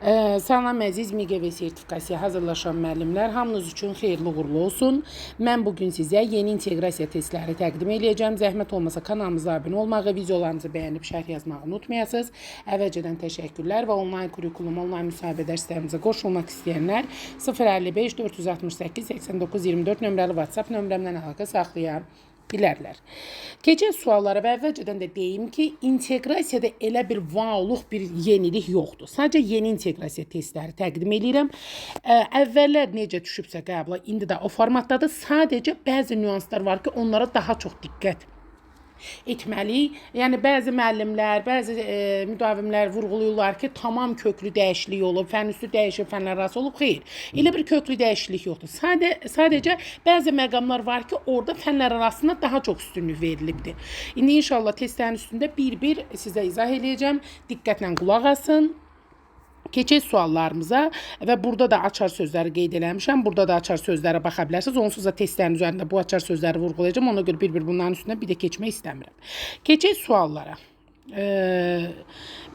Salam əziz MİQV sertifikasiya hazırlaşan müəllimlər, hamınız üçün xeyirli uğurlu olsun. Mən bugün sizə yeni inteqrasiya testləri təqdim edəcəm. Zəhmət olmasa kanalımıza abunə olmağı, videolarımızı bəyənib şərh yazmağı unutmayasınız. Əvvəlcədən təşəkkürlər və onlayn kurikulum, onlayn müsahibə dərslərimizə qoşulmaq istəyənlər 055 468 89 24 nömrəli WhatsApp nömrəmdən əlaqə saxlaya bilərlər. Keçən suallara və əvvəlcədən də deyim ki, inteqrasiyada elə bir vaoluq bir yenilik yoxdur. Sadəcə yeni inteqrasiya testləri təqdim edirəm. Əvvəllər necə düşübsə qəbula, indi də o formatdadır. Sadəcə bəzi nüanslar var ki, onlara daha çox diqqət etməliyik. Yəni bəzi müəllimlər, bəzi müdavimlər vurğulayırlar ki, tamam köklü dəyişiklik olub, fən üstü dəyişib, fənlər arası olub. Xeyr, elə bir köklü dəyişiklik yoxdur. Sadəcə bəzi məqamlar var ki, orada fənlər arasında daha çox üstünlük verilibdir. İndi inşallah testlərin üstündə bir-bir sizə izah edəcəm. Diqqətlə qulaq asın. Keçək suallarımıza və burada da açar sözləri qeyd eləmişəm. Burada da açar sözlərə baxa bilərsiniz. Onsuz da testlərin üzərində bu açar sözləri vurğulayacağım. Ona görə bir-bir bunların üstündə bir də keçmək istəmirəm. Keçək suallara.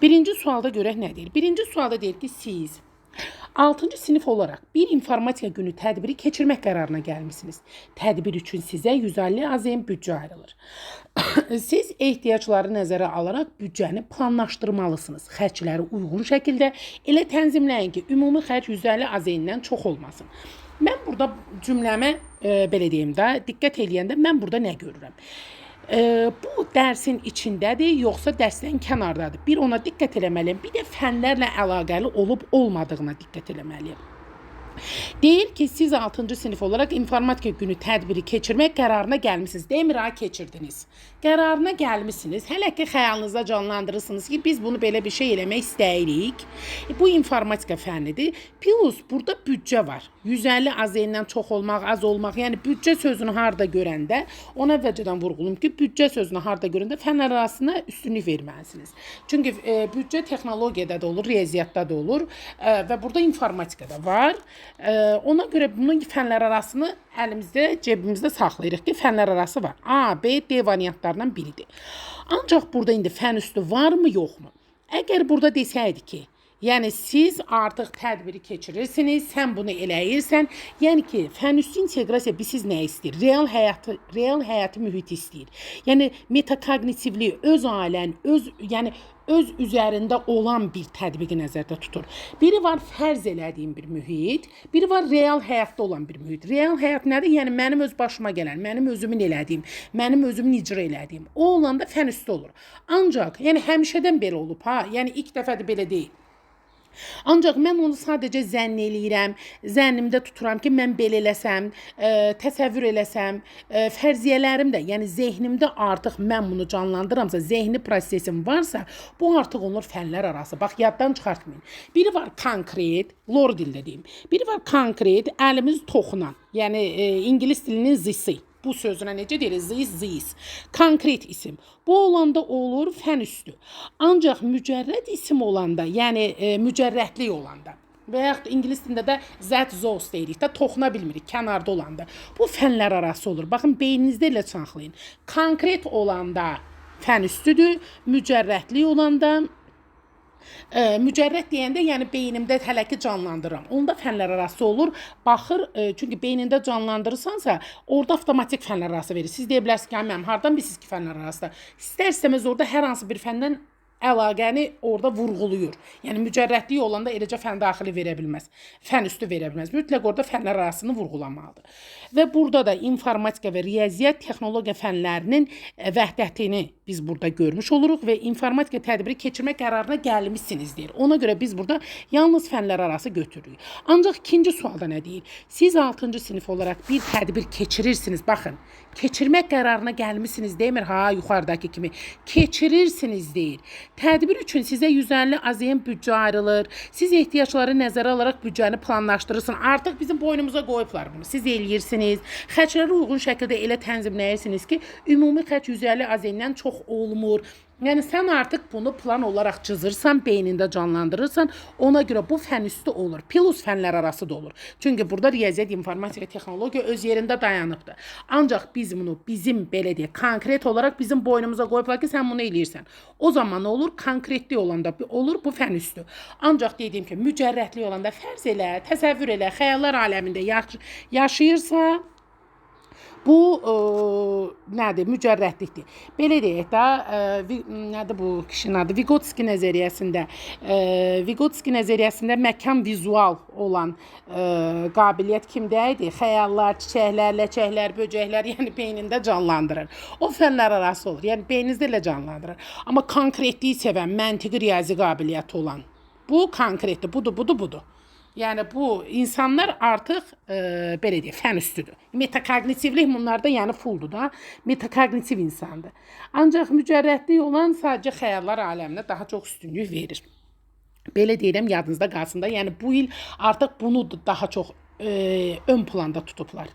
Birinci sualda görək nə deyir? Birinci sualda deyir ki, siz 6-cı sinif olaraq bir informatika günü tədbiri keçirmək qərarına gəlmişsiniz. Tədbir üçün sizə 150 AZM büdcə ayrılır. Siz ehtiyacları nəzərə alaraq büdcəni planlaşdırmalısınız. Xərcləri uyğun şəkildə elə tənzimləyin ki, ümumi xərc 150 AZM-dən çox olmasın. Mən burada cümləmə belə deyim də, diqqət eləyəndə mən burada nə görürəm? Bu dərsin içindədir, yoxsa dərsdən kənardadır? Bir ona diqqət eləməliyəm, bir də fənlərlə əlaqəli olub-olmadığına diqqət eləməliyəm. Deyir ki, siz 6-cı sinif olaraq informatika günü tədbiri keçirmək qərarına gəlmişsiniz. Demir, ha, keçirdiniz. Qərarına gəlmişsiniz. Hələ ki, xəyalınızda canlandırırsınız ki, biz bunu belə bir şey eləmək istəyirik. Bu informatika fənnidir. Plus, burada büdcə var. 150 AZN-dən çox olmaq, az olmaq. Yəni, büdcə sözünü harada görəndə, ona əvvəlcədən vurğulum ki, büdcə sözünü harada görəndə fənlər arasında üstünlük verməlisiniz. Çünki büdcə texnologiyada da olur, riyaziyyatda da olur və burada informatikada var. Ona görə bunun fənlər arasını əlimizdə, cebimizdə saxlayırıq ki, fənlər arası var. A, B, D variantlarından biridir. Ancaq burada indi fən üstü varmı, yoxmu? Əgər burada desəydi ki, yəni siz artıq tədbiri keçirirsiniz, sən bunu eləyirsən, yəni ki, fən üstü inteqrasiya siz nə istəyir? Real həyatı mühit istəyir. Yəni metakognitivliyi, öz ailən, öz üzərində olan bir tətbiqi nəzərdə tutur. Biri var fərz elədiyim bir mühit, biri var real həyatda olan bir mühit. Real həyat nədir? Yəni mənim öz başıma gələn, mənim özümün elədiyim, mənim özümün icra elədiyim. O olanda fən üstü olur. Ancaq, yəni həmişədən belə olub, ha? Yəni ilk dəfədir belə deyil. Ancaq mən onu sadəcə zənn eləyirəm, zənnimdə tuturam ki, mən belə eləsəm, təsəvvür eləsəm, fərziyyələrim də, yəni zehnimdə artıq mən bunu canlandıramsa, zehni prosesim varsa, bu artıq olur fənlər arası. Bax, yaddan çıxartmayın. Biri var konkret, lor dildə deyim. Biri var konkret, əlimiz toxunan, yəni İngilis dilinin zisi. Bu sözünə necə deyirik? Zis. Konkret isim. Bu olanda olur fən üstü. Ancaq mücərrəd isim olanda, yəni mücərrədlik olanda və yaxud İngilis dilində də zət zos deyirik də, toxuna bilmirik, kənarda olanda. Bu fənlər arası olur. Baxın, beyninizdə elə çanxlayın. Konkret olanda fən üstüdür, mücərrədlik olanda mücərrəd deyəndə, yəni beynimdə hələ ki canlandırıram. Onda fənlər arası olur. Baxır, çünki beynində canlandırırsansa, orada avtomatik fənlər arası verir. Siz deyə bilərsiniz ki, mənim hardan bilirsiniz ki, fənlər arasında? İstər-istəməz orada hər hansı bir fəndən əlaqəni orada vurğuluyur. Yəni mücərrədlik olanda eləcə fən daxili verə bilməz. Fən üstü verə bilməz. Mütləq orada fənlər arasını vurğulamalıdır. Və burada da informatika və riyaziyyat texnologiya fənlərinin vəhdətini biz burada görmüş oluruq və informatika tədbiri keçirmək qərarına gəlmişsiniz deyir. Ona görə biz burada yalnız fənlər arası götürürük. Ancaq ikinci sualda nə deyir? Siz 6-cı sinif olaraq bir tədbir keçirirsiniz. Baxın, keçirmək qərarına gəlmişsiniz demir, ha, yuxarıdakı kimi. Keçirirsiniz deyir. Tədbir üçün sizə 150 AZM büdcə ayrılır. Siz ehtiyacları nəzərə alaraq büdcəni planlaşdırırsınız. Artıq bizim boynumuza qoyublar bunu. Siz eləyirsiniz. Xərcləri uyğun şəkildə elə tənzimləyirsiniz ki, ümumi xərc 150 AZM-dən çox olmur. Yani sen artık bunu plan olarak çizirsən, beynində canlandırırsan, ona görə bu fən üstü olur. Plus fənlər arası da olur. Çünki burada riyaziyyat, informatika, texnologiya öz yerində dayanıbdır. Ancaq biz bunu bizim belə deyək, konkret olaraq bizim boynumuza qoyublar ki, sən bunu eləyirsən. O zaman nə olur? Konkretlik olanda olur bu fən üstü. Ancaq dediyim ki, mücərrətlik olanda fərz elə, təsəvvür elə, xəyallar aləmində yaşayırsa, bu nədir? Mücərrətlikdir. Belə deyək də, nədir bu kişinin adı? Vygotsky nəzəriyyəsində məkan vizual olan qabiliyyət kimdə idi? Xəyallar, çiçəklər, ləçəklər, böcəklər, yəni beynində canlandırır. O fənlər arası olur. Yəni beyninizdə elə canlandırır. Amma konkretliyi sevən, məntiqi riyazi qabiliyyəti olan. Bu konkretdir. Budur. Yəni bu insanlar artıq belə deyək, fən üstüdür. Metakognitivlik bunlarda yəni fulldur da, metakognitiv insandır. Ancaq mücərrətlik olan sadəcə xəyallar aləminə daha çox üstünlük verir. Belə deyirəm, yadınızda qalsın da. Yəni bu il artıq bunu daha çox ön planda tutublar.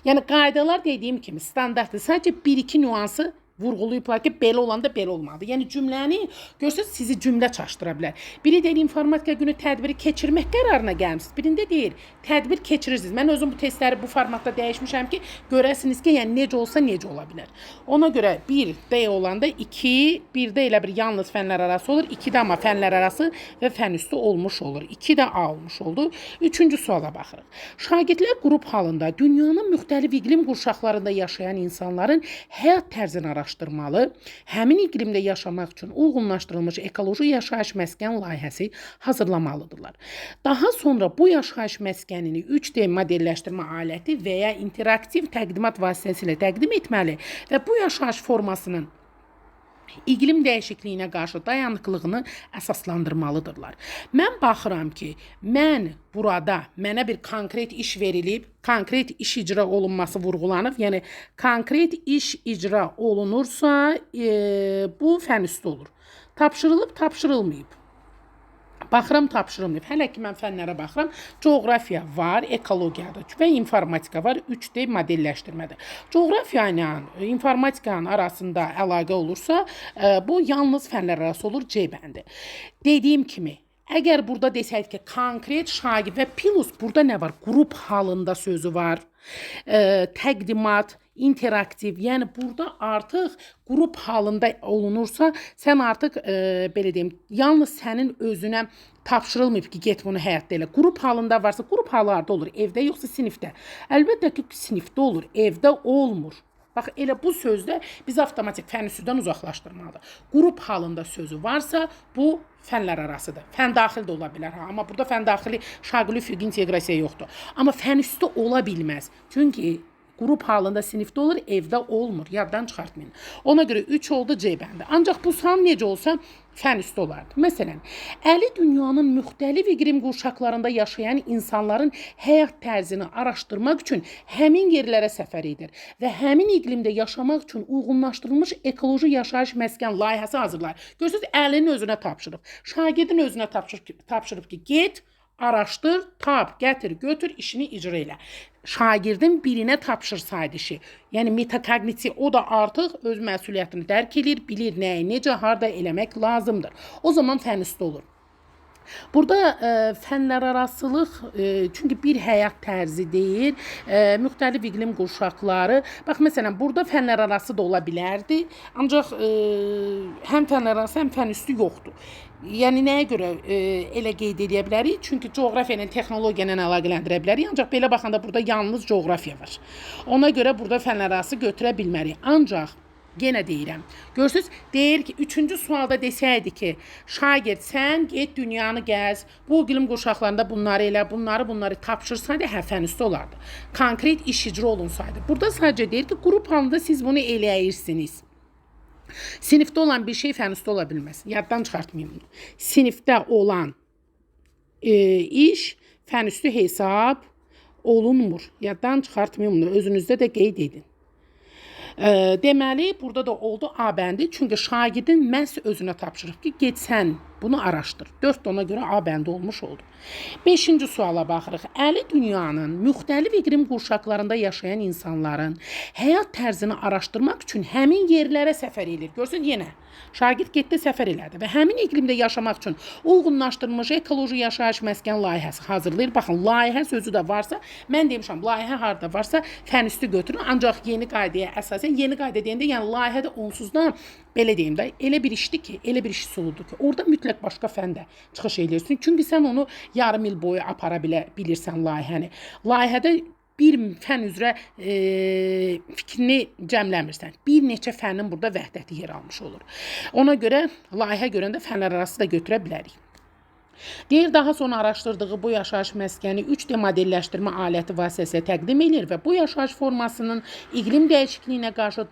Yəni qaydalar dediyim kimi standartdır. Sadəcə 1-2 nüansı vurğulayıblar ki, belə olanda belə olmalıdır. Yəni cümləni görsəz sizi cümlə çaşdıra bilər. Biri deyir informatika günü tədbiri keçirmək qərarına gəlmisiniz. Birində deyir tədbir keçirirsiniz. Mən özüm bu testləri bu formatda dəyişmişəm ki, görəsiniz ki, yəni necə olsa necə ola bilər. Ona görə 1 D olanda 2, 1-də elə bir yalnız fənlər arası olur, 2-də amma fənlər arası və fən üstü olmuş olur. 2-də A olmuş oldu. 3-cü suala baxırıq. Şagirdlər qrup halında dünyanın müxtəlif iqlim qurşaqlarında yaşayan insanların həyat tərzini araşdırmalı, həmin iqlimdə yaşamaq üçün uyğunlaşdırılmış ekoloji yaşayış məskən layihəsi hazırlamalıdırlar. Daha sonra bu yaşayış məskənini 3D modelləşdirmə aləti və ya interaktiv təqdimat vasitəsilə təqdim etməli və bu yaşayış formasının iqlim dəyişikliyinə qarşı dayanıqlığını əsaslandırmalıdırlar. Mən baxıram ki, burada mənə bir konkret iş verilib, konkret iş icra olunması vurğulanıb, yəni konkret iş icra olunursa, bu fən üstü olur. Tapşırılıb, tapşırılmayıb. Baxıram, tapşırılmayıb. Hələ ki, mən fənlərə baxıram. Coğrafiya var, ekologiyadır və informatika var, 3D modelləşdirmədir. Coğrafiya ilə informatikanın arasında əlaqə olursa, bu yalnız fənlər arası olur, C bəndi. Dediyim kimi, əgər burada desək ki, konkret şagird və plus burada nə var? Qrup halında sözü var, təqdimat, interaktiv, yəni burada artıq qrup halında olunursa, sən artıq belə deyim, yalnız sənin özünə tapşırılmayıb ki, get bunu həyatda elə. Qrup halında varsa, qrup halı harda olur? Evdə yoxsa sinifdə? Əlbəttə ki, sinifdə olur, evdə olmur. Bax, elə bu sözdə biz avtomatik fən üstüdən uzaqlaşdırmalıdır. Qrup halında sözü varsa, bu fənlər arasıdır. Fən daxil də ola bilər, amma burada fən daxili şaqili füqi inteqrasiya yoxdur. Amma fən üstü ola bilməz. Çünki qrup halında sinifdə olur, evdə olmur. Yaddan çıxartmayın. Ona görə 3 oldu C bəndi. Ancaq bu sual necə olsa fən üstü olardı. Məsələn, Əli dünyanın müxtəlif iqlim qurşaqlarında yaşayan insanların həyat tərzini araşdırmaq üçün həmin yerlərə səfər edir və həmin iqlimdə yaşamaq üçün uyğunlaşdırılmış ekoloji yaşayış məskən layihəsi hazırlar. Görürsünüz, Əlinin özünə tapşırıb. Şagirdin özünə tapşırıb ki, get, araşdır, tap, gətir, götür, işini icra elə. Şagirdin birinə tapşırsaydı işi, yəni metakognitiv, o da artıq öz məsuliyyətini dərk edir, bilir nəyi, necə, harda eləmək lazımdır. O zaman fən üstü olur. Burada fənlər arasılıq, çünki bir həyat tərzi deyil, müxtəlif iqlim qurşaqları. Bax, məsələn, burada fənlər arası da ola bilərdi, ancaq həm fənlər arası, həm fən üstü yoxdur. Yəni, nəyə görə elə qeyd edə bilərik? Çünki coğrafiya ilə, texnologiya ilə əlaqələndirə bilərik, ancaq belə baxanda burada yalnız coğrafiya var. Ona görə burada fənlər arası götürə bilmərik. Ancaq, yenə deyirəm, görürsünüz, deyir ki, 3-cü sualda desəydi ki, şagird, sən get dünyanı gəz, bu iqlim qurşaqlarında bunları elə, bunları tapşırsaydı, fən üstü olardı. Konkret iş icra olunsaydı. Burada sadəcə deyir ki, qrup halında siz bunu eləyirsiniz. Sinifdə olan bir şey fən üstü ola bilməz. Yaddan çıxartmayın bunu. Sinifdə olan iş fən üstü hesab olunmur. Yaddan çıxartmayın bunu. Özünüzdə də qeyd edin. Deməli, burada da oldu A bəndi. Çünki şagirdin məhz özünə tapşırıb ki, get sən bunu araşdır. 4 ona görə A bəndi olmuş oldu. 5-ci suala baxırıq. Əli dünyanın müxtəlif iqlim qurşaqlarında yaşayan insanların həyat tərzini araşdırmaq üçün həmin yerlərə səfər edir. Görürsünüz, yenə Şagird getdi səfər elədi və həmin iqlimdə yaşamaq üçün uyğunlaşdırılmış ekoloji yaşayış məskən layihəsi hazırlayır. Baxın, layihə sözü də varsa, mən demişəm, layihə harda varsa fən üstü götürün. Ancaq yeni qaydaya əsasən, yeni qayda deyəndə, yəni layihədə onsuz da belə deyim də, elə bir işdir ki, elə bir iş üsuludur ki, orada mütləq başqa fən də çıxış edirsən. Çünki sən onu yarım il boyu apara bilirsən layihəni. Layihədə bir fən üzrə fikrini cəmləmirsən. Bir neçə fənin burada vəhdəti yer almış olur. Ona görə layihə görəndə fənlər arası da götürə bilərik. Deyir, daha sonra araşdırdığı bu yaşayış məskəni 3D modelləşdirmə aləti vasitəsilə təqdim edir və bu yaşayış formasının iqlim dəyişikliyinə qarşı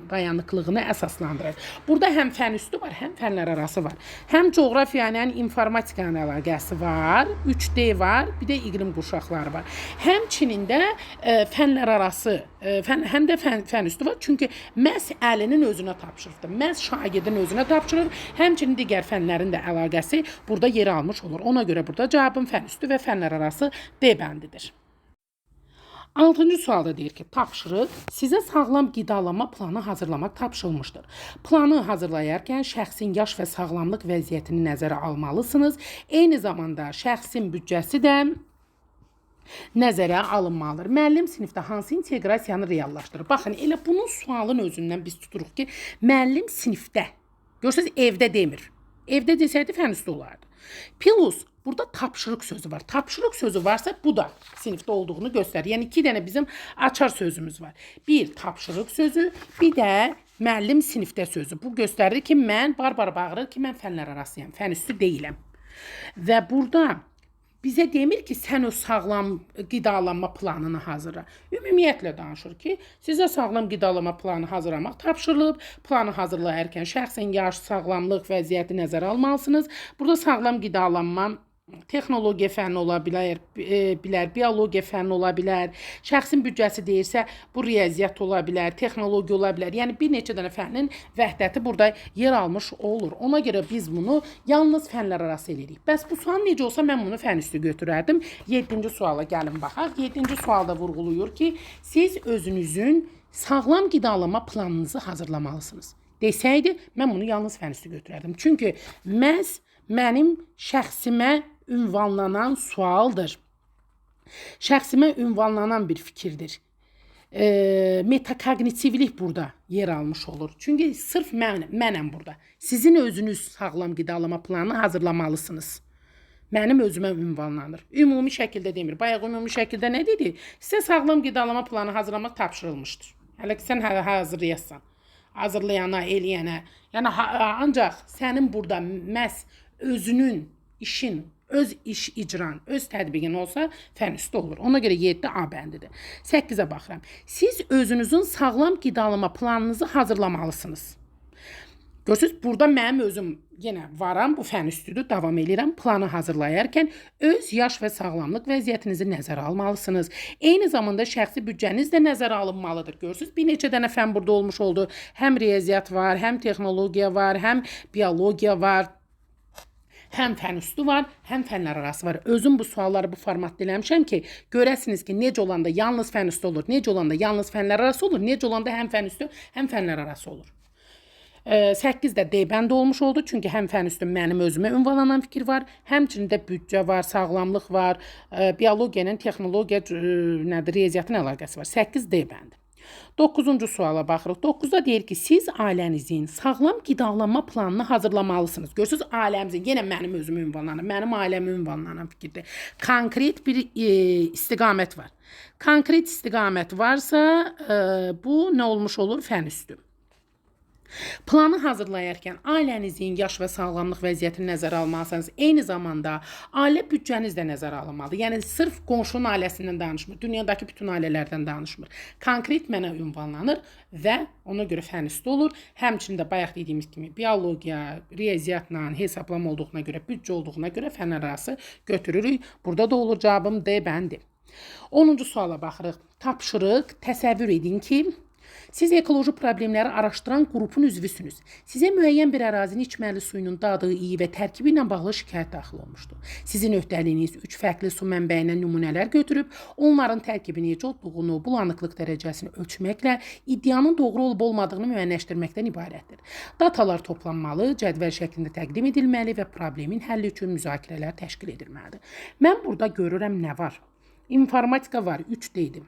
dayanıqlığını əsaslandırır. Burada həm fən üstü var, həm fənlər arası var. Həm coğrafiyanın, informatikanın əlaqəsi var, 3D var, bir də iqlim qurşaqları var. Həmçinin də fənlər arası, həm də fən üstü var. Çünki məhz əlinin özünə tapşırıqdır. Məhz şagirdin özünə tapşırır. Həmçinin digər fənlərin də əlaqəsi burada yer almış olur. Ona görə burada cavabım fən üstü və fənlər arası D bəndidir. 6-cı sualda deyir ki, tapşırıq sizə sağlam qidalanma planı hazırlamaq tapşırılmışdır. Planı hazırlayarkən şəxsin yaş və sağlamlıq vəziyyətini nəzərə almalısınız. Eyni zamanda şəxsin büdcəsi də nəzərə alınmalıdır. Müəllim sinifdə hansı inteqrasiyanı reallaşdırır? Baxın, elə bunun sualın özündən biz tuturuq ki, müəllim sinifdə. Görürsünüz, evdə demir. Evdə desəydi fən üstü olardı. Plus, burada tapşırıq sözü var. Tapşırıq sözü varsa bu da sinifdə olduğunu göstərir. Yəni 2 dənə bizim açar sözümüz var. Bir tapşırıq sözü, bir də müəllim sinifdə sözü. Bu göstərir ki, mən barbar bağırır ki, mən fənlər arasıyam, fən üstü deyiləm. Və burada bizə demir ki, sən o sağlam qidalanma planını hazırla. Ümumiyyətlə danışır ki, sizə sağlam qidalanma planı hazırlamaq tapşırılıb. Planı hazırlayarkən şəxsin yaş, sağlamlıq vəziyyəti nəzərə almalısınız. Burada sağlam qidalanma texnologiya fənni ola bilər, biologiya fənni ola bilər. Şəxsin büdcəsi deyirsə, bu riyaziyyat ola bilər, texnologiya ola bilər. Yəni bir neçə dənə fənnin vəhdəti burada yer almış olur. Ona görə biz bunu yalnız fənlər arası eləyirik. Bəs bu sual necə olsa mən bunu fən üstü götürərdim. 7-ci suala gəlin baxaq. 7-ci sualda vurğulayır ki, siz özünüzün sağlam qidalanma planınızı hazırlamalısınız. Desəydi, mən bunu yalnız fən üstü götürərdim. Çünki məhz mənim şəxsimə ünvanlanan sualdır. Şəxsimə ünvanlanan bir fikirdir. Metakognitivlik burada yer almış olur. Çünki sırf mənəm burada. Sizin özünüz sağlam qidalanma planını hazırlamalısınız. Mənim özümə ünvanlanır. Ümumi şəkildə demir. Bayaq ümumi şəkildə nə dedi? Sizə sağlam qidalanma planı hazırlamaq tapşırılmışdır. Hələ ki, sən hazırlayasan. Hazırlayana, eləyənə. Yəni, ancaq sənin burada məhz özünün, işin, öz iş icran, öz tədbiqin olsa fən üstü olur. Ona görə 7 A bəndidir. 8-ə baxıram. Siz özünüzün sağlam qidalanma planınızı hazırlamalısınız. Görürsünüz, burada mənim özüm yenə varam, bu fən üstüdür, davam edirəm. Planı hazırlayarkən öz yaş və sağlamlıq vəziyyətinizi nəzərə almalısınız. Eyni zamanda şəxsi büdcəniz də nəzərə alınmalıdır. Görürsünüz, bir neçə dənə fən burada olmuş oldu. Həm riyaziyyat var, həm texnologiya var, həm biologiya var. Həm fən üstü var, həm fənlər arası var. Özüm bu sualları bu formatda eləmişəm ki, görəsiniz ki, necə olanda yalnız fən üstü olur, necə olanda yalnız fənlər arası olur, necə olanda həm fən üstü, həm fənlər arası olur. 8-də D bəndi olmuş oldu. Çünki həm fən üstü mənim özümə ünvanlanan fikir var, həmçində büdcə var, sağlamlıq var, biologiyanın, texnologiya, riyaziyyatın əlaqəsi var. 8 D bəndi. 9-cu suala baxırıq. 9-da deyir ki, siz ailənizin sağlam qidalanma planını hazırlamalısınız. Görürsünüz, ailəmizin, yenə mənim özümü ünvanlanan, mənim ailəmi ünvanlanan fikirdir. Konkret bir istiqamət var. Konkret istiqamət varsa, bu nə olmuş olur? Fən üstü. Planı hazırlayarkən ailənizin yaş və sağlamlıq vəziyyətini nəzərə almalısınız. Eyni zamanda ailə büdcəniz də nəzərə alınmalıdır. Yəni sırf qonşunun ailəsindən danışmır, dünyadakı bütün ailələrdən danışmır. Konkret mənə ünvanlanır və ona görə fən üstü olur. Həmçində bayaq dediyimiz kimi biologiya, riyaziyyatla hesablama olduğuna görə, büdcə olduğuna görə fənlər arası götürürük. Burada da olur cavabım D bəndi. 10-cu suala baxırıq. Tapşırıq, təsəvvür edin ki, Siz ekoloji problemləri araşdıran qrupun üzvüsünüz. Sizə müəyyən bir ərazinin içməli suyunun dadı, iyi və tərkibi ilə bağlı şikayət daxil olmuşdur. Sizin öhdəliyiniz 3 fərqli su mənbəyindən nümunələr götürüb, onların tərkibini, codluğunu, bulanıqlıq dərəcəsini ölçməklə iddianın doğru olub olmadığını müəyyənləşdirməkdən ibarətdir. Datalar toplanmalı, cədvəl şəklində təqdim edilməli və problemin həlli üçün müzakirələr təşkil edilməlidir. Mən burada görürəm nə var? İnformatika var, 3 dedim.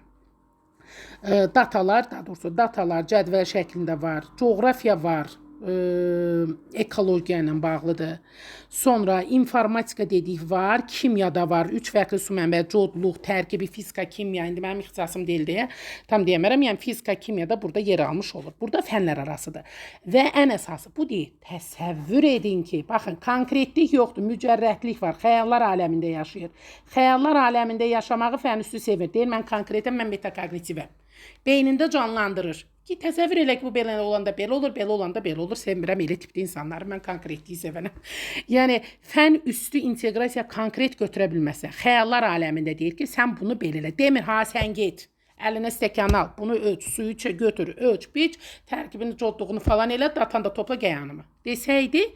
Datalar, daha doğrusu datalar cədvəl şəklində var, coğrafiya var, ekologiya ilə bağlıdır. Sonra informatika dedik var, kimyada var, 3 fərqli su mənbəyi, codluq, tərkibi, fizika, kimya, indi mənim ixtisasım deyil deyə tam deyəmərəm, yəni fizika, kimyada burada yer almış olur. Burada fənlər arasıdır. Və ən əsası bu deyil. Təsəvvür edin ki, baxın, konkretlik yoxdur, mücərrətlik var, xəyallar aləmində yaşayır. Xəyallar aləmində yaşamağı fənüstü sevir. Deyir, mən konkretəm, mən metakognitivəm. Beynində canlandırır. Ki, təsəvvür elə ki, bu belə olanda belə olur, belə olanda belə olur. Sevmirəm elə tipli insanları, mən konkretliyi sevənəm. Yəni, fən üstü inteqrasiya konkret götürə bilməsə, xəyallar aləmində deyir ki, sən bunu belə elə. Demir, ha, sən get, əlinə stəkan al, bunu ölç, suyu götür, ölç, biç, tərkibini, codluğunu falan elə, datan da topla qəyanımı. Desəydi,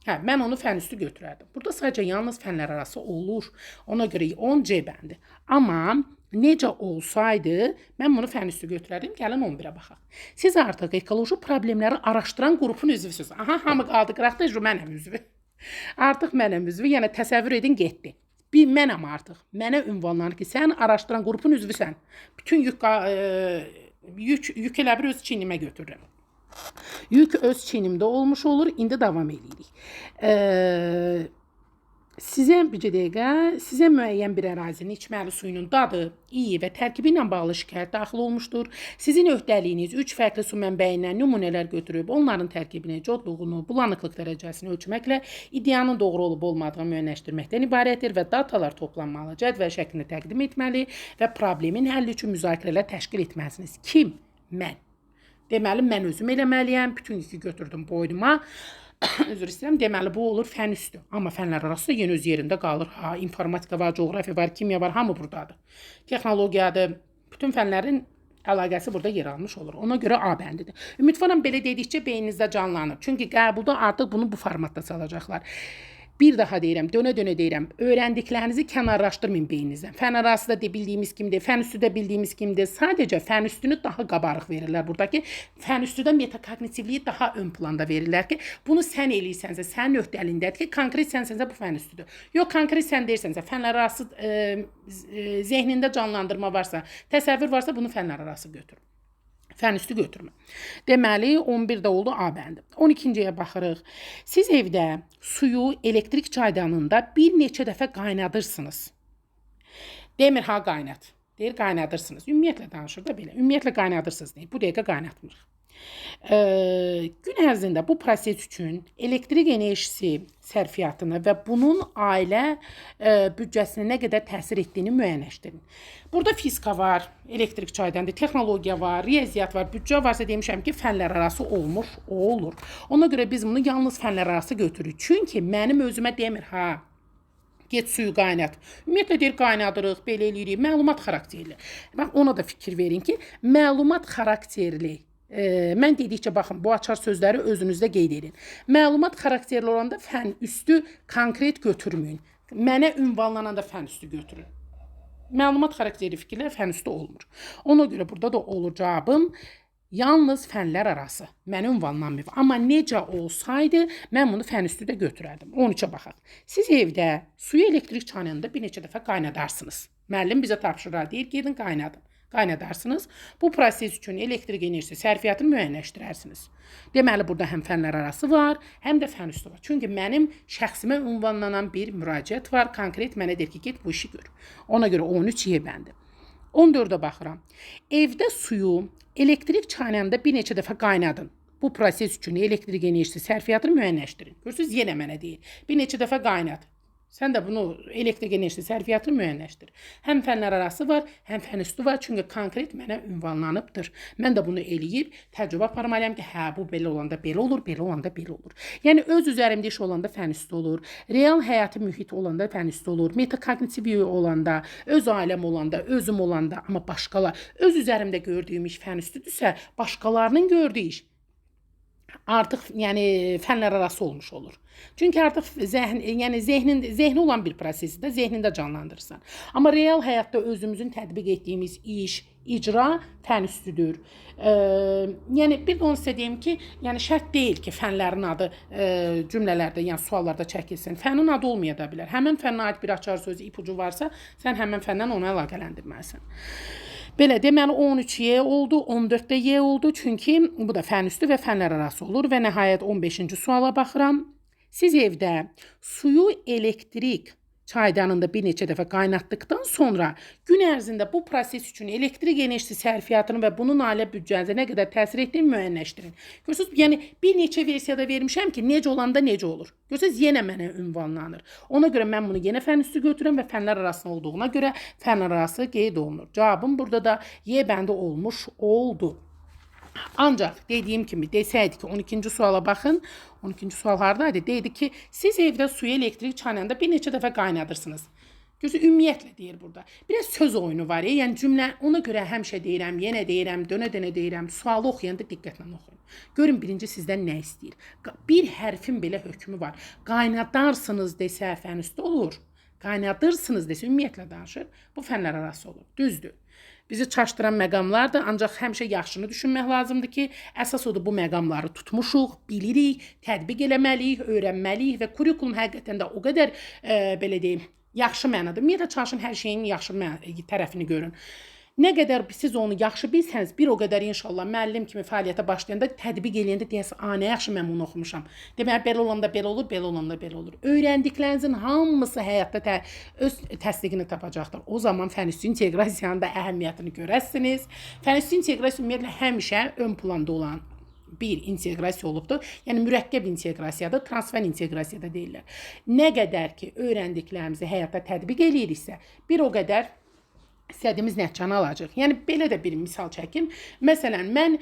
hə, mən onu fən üstü götürərdim. Burada sadəcə yalnız fənlər arası olur. Ona görə 10 C bəndi. Amma necə olsaydı, mən bunu fən üstü götürərdim, gəlin 11-ə baxaq. Siz artıq ekoloji problemləri araşdıran qrupun üzvüsünüz. Aha, hamı qaldı qıraqda, mənəm üzvü. Artıq mənəm üzvü, yəni təsəvvür edin, getdi. Bir mənəm artıq. Mənə ünvanlanır ki, sən araşdıran qrupun üzvüsən. Bütün yük elə bir öz çiynimə götürürəm. Yük öz çiynimdə olmuş olur, indi davam edirik. Sizə bircə dəqiqə, sizə müəyyən bir ərazinin içməli suyunun dadı, iyi və tərkibi ilə bağlı şikayət daxil olmuşdur. Sizin öhdəliyiniz 3 fərqli su mənbəyindən nümunələr götürüb, onların tərkibini, codluğunu, bulanıqlıq dərəcəsini ölçməklə iddianın doğru olub olmadığını müəyyənləşdirməkdən ibarətdir və datalar toplanmalı, cədvəl şəklində təqdim etməli və problemin həlli üçün müzakirələr təşkil etməlisiniz. Kim? Mən. Deməli, mən özüm eləməliyəm, bütün yükü götürdüm boynuma. Üzr istəyirəm, deməli bu olur fən üstü. Amma fənlər arası yenə öz yerində qalır. Ha, informatika var, coğrafiya var, kimya var, hamı buradadır. Texnologiyadır, bütün fənlərin əlaqəsi burada yer almış olur. Ona görə A bəndidir. Ümidvaram belə dedikcə beyninizdə canlanır. Çünki qəbulda artıq bunu bu formatda salacaqlar. Bir daha deyirəm, dönə-dönə deyirəm, öyrəndiklərinizi kənarlaşdırmayın beyninizdən. Fən arası da bildiyimiz kimdir, fən üstü də bildiyimiz kimdir. Sadəcə fən üstünü daha qabarıq verirlər buradakı. Fən üstüdə metakognitivliyi daha ön planda verirlər ki, bunu sən eləyirsənsə, sənin öhdəliyindədir ki, konkret sənsənsə bu fən üstüdür. Yox, konkret sən deyirsənsə, fənlər arası zehnində canlandırma varsa, təsəvvür varsa bunu fənlər arası götür. Fən üstü götürmə. Deməli, 11-də oldu A bəndi. 12-ciyə baxırıq. Siz evdə suyu elektrik çaydanında bir neçə dəfə qaynadırsınız. Demir, ha, qaynat. Deyir, qaynadırsınız. Ümumiyyətlə danışır da belə. Ümumiyyətlə qaynadırsınız deyir. Bu dəqiqə qaynatmırıq. Gün ərzində bu proses üçün elektrik enerjisi sərfiyyatını və bunun ailə büdcəsinə nə qədər təsir etdiyini müəyyənləşdirin. Burada fizika var, elektrik çaydandır, texnologiya var, riyaziyyat var, büdcə varsa demişəm ki, fənlər arası olmuş, o olur. Ona görə biz bunu yalnız fənlər arası götürürük. Çünki mənim özümə demir, ha, get suyu qaynat. Ümumiyyətlə deyir, qaynadırıq, belə eləyirik, məlumat xarakterli. Bax, ona da fikir verin ki, məlumat xarakterli. Mən dedikcə, baxın, bu açar sözləri özünüzdə qeyd edin. Məlumat xarakterli olanda fən üstü konkret götürməyin. Mənə ünvanlananda fən üstü götürün. Məlumat xarakterli fikirlər fən üstü olmur. Ona görə burada da olur cavabım yalnız fənlər arası. Mənə ünvanlanmır. Amma necə olsaydı, mən bunu fən üstü də götürərdim. 13-ə baxaq. Siz evdə suyu elektrik çaydanında bir neçə dəfə qaynadarsınız. Müəllim bizə tapşırır, deyir, gedin qaynadın. Qaynadarsınız. Bu proses üçün elektrik enerjisi sərfiyyatını müəyyənləşdirərsiniz. Deməli, burada həm fənlər arası var, həm də fən üstü var. Çünki mənim şəxsimə ünvanlanan bir müraciət var. Konkret mənə deyir ki, get bu işi gör. Ona görə 13 Y bəndi. 14-ə baxıram. Evdə suyu elektrik çaydanında bir neçə dəfə qaynadın. Bu proses üçün elektrik enerjisi sərfiyyatını müəyyənləşdirin. Görürsünüz, yenə mənə deyir. Bir neçə dəfə qaynat. Sən də bunu elektrik enerjisi sərfiyyatını müəyyənləşdir. Həm fənlər arası var, həm fən üstü var. Çünki konkret mənə ünvanlanıbdır. Mən də bunu eləyib təcrübə aparmalıyam ki, hə bu belə olanda belə olur, belə olanda belə olur. Yəni öz üzərimdə iş olanda fən üstü olur. Real həyatı mühit olanda fən üstü olur. Metakognitiv olanda, öz ailəm olanda, özüm olanda, amma başqalar öz üzərimdə gördüyüm iş fən üstüdürsə, başqalarının gördüyü iş artıq yəni fənlər arası olmuş olur. Çünki artıq zehni olan bir prosesi də zehnində canlandırırsan. Amma real həyatda özümüzün tətbiq etdiyimiz iş, icra fən üstüdür. Yəni bir də onu sizə deyim ki, yəni şərt deyil ki, fənlərin adı cümlələrdə, yəni suallarda çəkilsin. Fənin adı olmaya da bilər. Həmin fənə aid bir açar sözü, ipucu varsa, sən həmin fəndən onu əlaqələndirməlisən. Belə deməli 13Y oldu, 14də Y oldu. Çünki bu da fən üstü və fənlər arası olur və nəhayət 15-ci suala baxıram. Siz evdə suyu elektrik çaydanında bir neçə dəfə qaynatdıqdan sonra gün ərzində bu proses üçün elektrik enerjisi sərfiyyatını və bunun ailə büdcənizə nə qədər təsir etdiyini müəyyənləşdirin. Görürsünüz, yəni bir neçə versiyada vermişəm ki, necə olanda necə olur. Görürsünüz, yenə mənə ünvanlanır. Ona görə mən bunu yenə fən üstü götürürəm və fənlər arasında olduğuna görə fənlər arası qeyd olunur. Cavabım burada da Y bəndi olmuş oldu. Ancaq dediyim kimi desəydik ki, 12-ci suala baxın. 12-ci sual hardaydı? Deydi ki, siz evdə suyu elektrik çaydanında bir neçə dəfə qaynadırsınız. Gözü ümumiyyətlə deyir burada. Biraz söz oyunu var ya, yəni cümlə ona görə həmişə deyirəm, yenə deyirəm, dönə-dönə deyirəm. Sualı oxuyanda diqqətlə oxuyun. Görün birinci sizdən nə istəyir? Bir hərfin belə hökmü var. Qaynadarsınız desə fən üstü olur. Qaynadırsınız desə ümumiyyətlə danışır. Bu fənlər arası olur. Düzdür. Bizi çaşdıran məqamlardır, ancaq həmişə yaxşını düşünmək lazımdır ki, əsas odur bu məqamları tutmuşuq, bilirik, tətbiq eləməliyik, öyrənməliyik və kurikulum həqiqətən də o qədər belə deyim, yaxşı mənadır. Ümumiyyətlə çalışın hər şeyin yaxşı tərəfini görün. Nə qədər siz onu yaxşı bilsəniz, bir o qədər inşallah müəllim kimi fəaliyyətə başlayanda, tətbiq eləyəndə deyəsən, nə yaxşı mən bunu oxumuşam. Deməli, belə olanda belə olur, belə olanda belə olur. Öyrəndiklərinizin hamısı həyatda öz təsdiqini tapacaqdır. O zaman fən üstü inteqrasiyanın da əhəmiyyətini görəsiniz. Fən üstü inteqrasiya ümumiyyətlə həmişə ön planda olan bir inteqrasiya olubdur. Yəni mürəkkəb inteqrasiyadır, transfer inteqrasiya da deyirlər. Nə qədər ki, öyrəndiklərimizi həyatda tətbiq eləyiriksə, bir o qədər istədiyimiz nəticəni alacaq. Yəni belə də bir misal çəkim. Məsələn, mən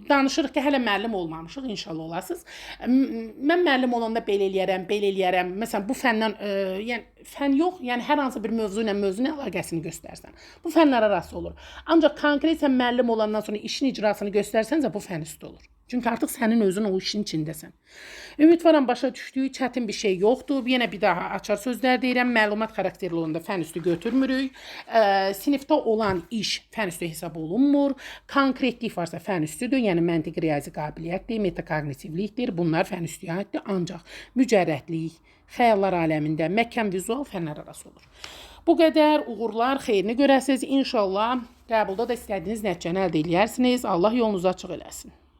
danışırıq ki, hələ müəllim olmamışıq, inşallah olasınız. Mən müəllim olanda belə eləyərəm. Məsələn, bu fəndən, yəni fən yox, yəni hər hansı bir mövzu ilə mövzunun əlaqəsini göstərsən. Bu fənlər arası olur. Ancaq konkret sən müəllim olandan sonra işin icrasını göstərsənsə, bu fən üstü olur. Çünki artıq sənin özün o işin içindəsən. Ümidvaram başa düşdüyü çətin bir şey yoxdur. Yenə bir daha açar sözlər deyirəm. Məlumat xarakterli olanda fən üstü götürmürük. Sinifdə olan iş fən üstü hesab olunmur. Konkretlik varsa fən üstüdür. Yəni məntiq riyazi qabiliyyətdir, metakognitivlikdir. Bunlar fən üstüyə aiddir. Ancaq mücərrədlik, xəyallar aləmində məkan vizual fənlər arası olur. Bu qədər uğurlar, xeyrini görəsiniz. İnşallah qəbulda da istədiyiniz nəticəni əldə edərsiniz. Allah yolunuzu açıq eləsin.